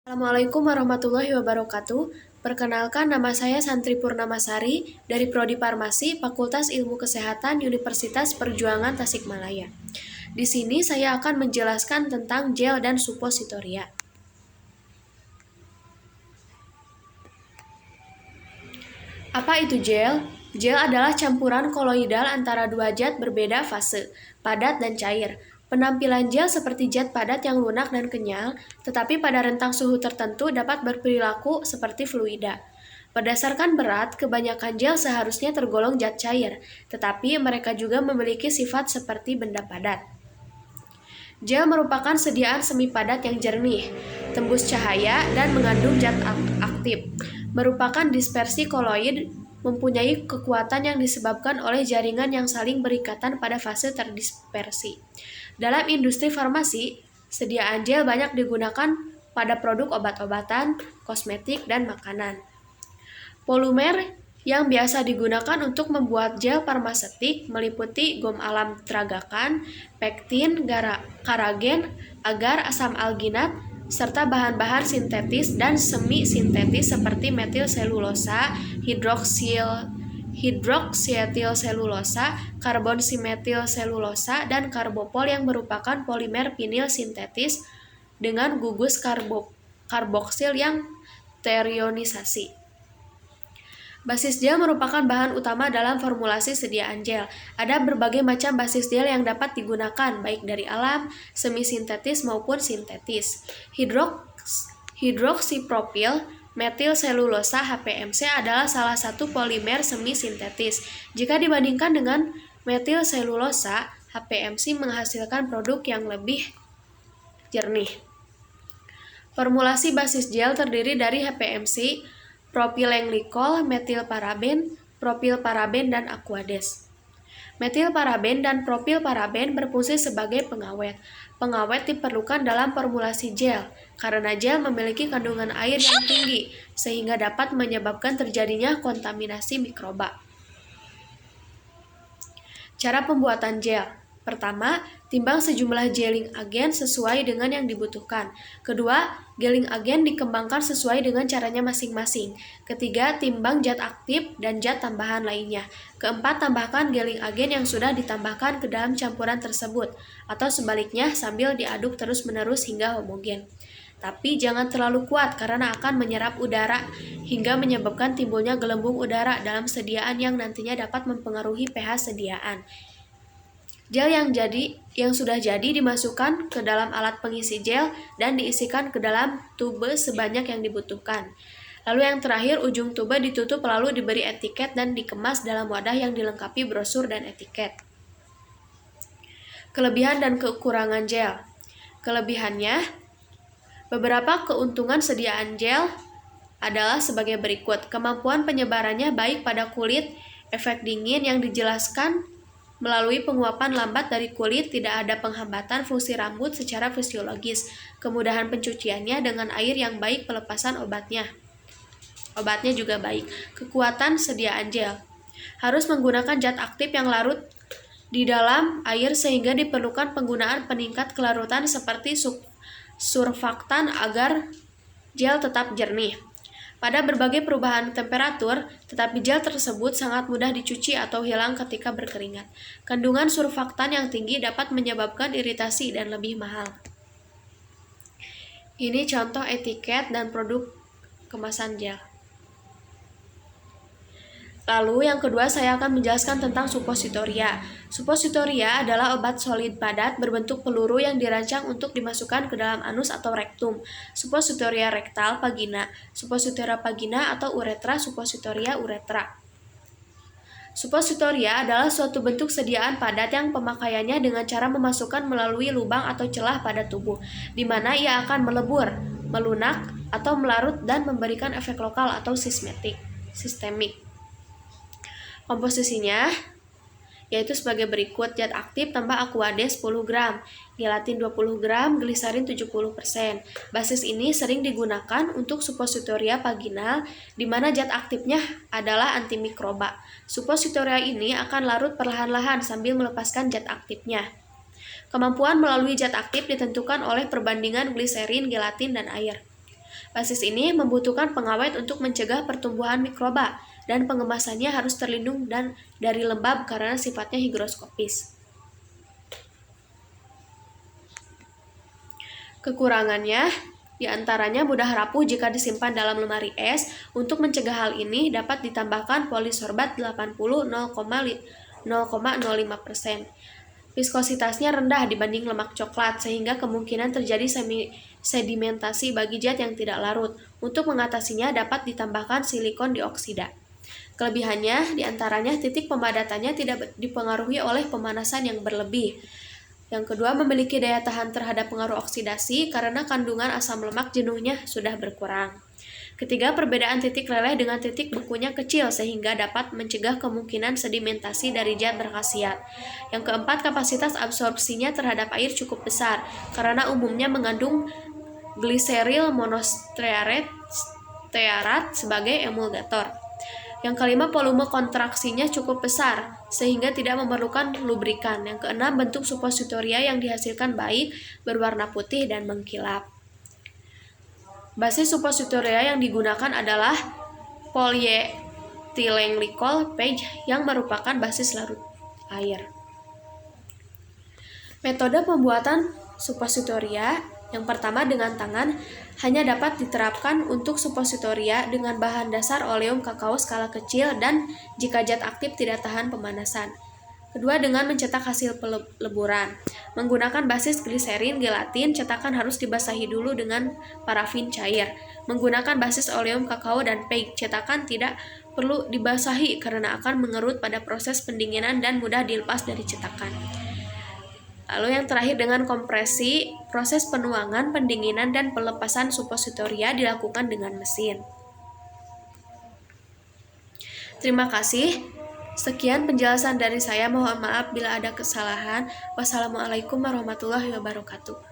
Assalamualaikum warahmatullahi wabarakatuh. Perkenalkan, nama saya Santri Purnamasari dari Prodi Farmasi, Fakultas Ilmu Kesehatan Universitas Perjuangan Tasikmalaya. Di sini saya akan menjelaskan tentang gel dan suppositoria. Apa itu gel? Gel adalah campuran koloidal antara dua zat berbeda fase, padat dan cair. Penampilan gel seperti zat padat yang lunak dan kenyal, tetapi pada rentang suhu tertentu dapat berperilaku seperti fluida. Berdasarkan berat, kebanyakan gel seharusnya tergolong zat cair, tetapi mereka juga memiliki sifat seperti benda padat. Gel merupakan sediaan semi padat yang jernih, tembus cahaya, dan mengandung zat aktif. Merupakan dispersi koloid, mempunyai kekuatan yang disebabkan oleh jaringan yang saling berikatan pada fase terdispersi. Dalam industri farmasi, sediaan gel banyak digunakan pada produk obat-obatan, kosmetik, dan makanan. Polimer yang biasa digunakan untuk membuat gel farmasetik meliputi gom alam tragakan, pektin, karagen, agar, asam alginat, serta bahan-bahan sintetis dan semi-sintetis seperti metil selulosa, hidroksietil selulosa, karbon simetil selulosa, dan karbopol yang merupakan polimer vinil sintetis dengan gugus karboksil yang terionisasi. Basis gel merupakan bahan utama dalam formulasi sediaan gel. Ada berbagai macam basis gel yang dapat digunakan, baik dari alam, semi-sintetis maupun sintetis. Hidroksipropil metil selulosa HPMC adalah salah satu polimer semi-sintetis. Jika dibandingkan dengan metil selulosa, HPMC menghasilkan produk yang lebih jernih. Formulasi basis gel terdiri dari HPMC, propylenglikol, metilparaben, propilparaben, dan aquades. Metilparaben dan propilparaben berfungsi sebagai pengawet. Pengawet diperlukan dalam formulasi gel, karena gel memiliki kandungan air yang tinggi, sehingga dapat menyebabkan terjadinya kontaminasi mikroba. Cara pembuatan gel. Pertama, timbang sejumlah gelling agen sesuai dengan yang dibutuhkan. Kedua, gelling agen dikembangkan sesuai dengan caranya masing-masing. Ketiga, timbang zat aktif dan zat tambahan lainnya. Keempat, tambahkan gelling agen yang sudah ditambahkan ke dalam campuran tersebut, atau sebaliknya sambil diaduk terus-menerus hingga homogen. Tapi jangan terlalu kuat karena akan menyerap udara hingga menyebabkan timbulnya gelembung udara dalam sediaan yang nantinya dapat mempengaruhi pH sediaan. Gel yang sudah jadi dimasukkan ke dalam alat pengisi gel dan diisikan ke dalam tube sebanyak yang dibutuhkan. Lalu yang terakhir, ujung tube ditutup lalu diberi etiket dan dikemas dalam wadah yang dilengkapi brosur dan etiket. Kelebihan dan kekurangan gel. Kelebihannya, beberapa keuntungan sediaan gel adalah sebagai berikut. Kemampuan penyebarannya baik pada kulit, efek dingin yang dijelaskan melalui penguapan lambat dari kulit, tidak ada penghambatan fungsi rambut secara fisiologis, kemudahan pencuciannya dengan air yang baik, pelepasan obatnya juga baik. Kekuatan sediaan gel. Harus menggunakan zat aktif yang larut di dalam air sehingga diperlukan penggunaan peningkat kelarutan seperti surfaktan agar gel tetap jernih. Pada berbagai perubahan temperatur, tetapi gel tersebut sangat mudah dicuci atau hilang ketika berkeringat. Kandungan surfaktan yang tinggi dapat menyebabkan iritasi dan lebih mahal. Ini contoh etiket dan produk kemasan gel. Lalu yang kedua saya akan menjelaskan tentang suppositoria. Suppositoria adalah obat solid padat berbentuk peluru yang dirancang untuk dimasukkan ke dalam anus atau rektum. Suppositoria rektal vagina, suppositoria vagina atau uretra, suppositoria uretra. Suppositoria adalah suatu bentuk sediaan padat yang pemakaiannya dengan cara memasukkan melalui lubang atau celah pada tubuh, di mana ia akan melebur, melunak, atau melarut dan memberikan efek lokal atau sistemik. Komposisinya yaitu sebagai berikut: zat aktif tambah aquades 10 gram, gelatin 20 gram, gliserin 70%. Basis ini sering digunakan untuk suppositoria vaginal di mana zat aktifnya adalah antimikroba. Suppositoria ini akan larut perlahan-lahan sambil melepaskan zat aktifnya. Kemampuan melalui zat aktif ditentukan oleh perbandingan gliserin, gelatin, dan air. Basis ini membutuhkan pengawet untuk mencegah pertumbuhan mikroba, dan pengemasannya harus terlindung dan dari lembab karena sifatnya higroskopis. Kekurangannya, diantaranya mudah rapuh jika disimpan dalam lemari es. Untuk mencegah hal ini, dapat ditambahkan polisorbat 80,05%. Viskositasnya rendah dibanding lemak coklat, sehingga kemungkinan terjadi sedimentasi bagi zat yang tidak larut. Untuk mengatasinya dapat ditambahkan silikon dioksida. Kelebihannya diantaranya titik pemadatannya tidak dipengaruhi oleh pemanasan yang berlebih. Yang kedua, memiliki daya tahan terhadap pengaruh oksidasi karena kandungan asam lemak jenuhnya sudah berkurang. Ketiga, perbedaan titik leleh dengan titik bekunya kecil sehingga dapat mencegah kemungkinan sedimentasi dari zat berkhasiat. Yang keempat, kapasitas absorpsinya terhadap air cukup besar karena umumnya mengandung gliseril monostearat sebagai emulgator. Yang kelima, volume kontraksinya cukup besar sehingga tidak memerlukan lubrikan. Yang keenam, bentuk suppositoria yang dihasilkan baik, berwarna putih dan mengkilap. Basis suppositoria yang digunakan adalah polyethylenglycol PEG yang merupakan basis larut air. Metode pembuatan suppositoria yang pertama dengan tangan hanya dapat diterapkan untuk suppositoria dengan bahan dasar oleum kakao skala kecil dan jika zat aktif tidak tahan pemanasan. Kedua, dengan mencetak hasil peleburan. Menggunakan basis gliserin gelatin, cetakan harus dibasahi dulu dengan parafin cair. Menggunakan basis oleum kakao dan PEG, cetakan tidak perlu dibasahi karena akan mengerut pada proses pendinginan dan mudah dilepas dari cetakan. Lalu yang terakhir dengan kompresi, proses penuangan, pendinginan, dan pelepasan suppositoria dilakukan dengan mesin. Terima kasih. Sekian penjelasan dari saya, mohon maaf bila ada kesalahan. Wassalamualaikum warahmatullahi wabarakatuh.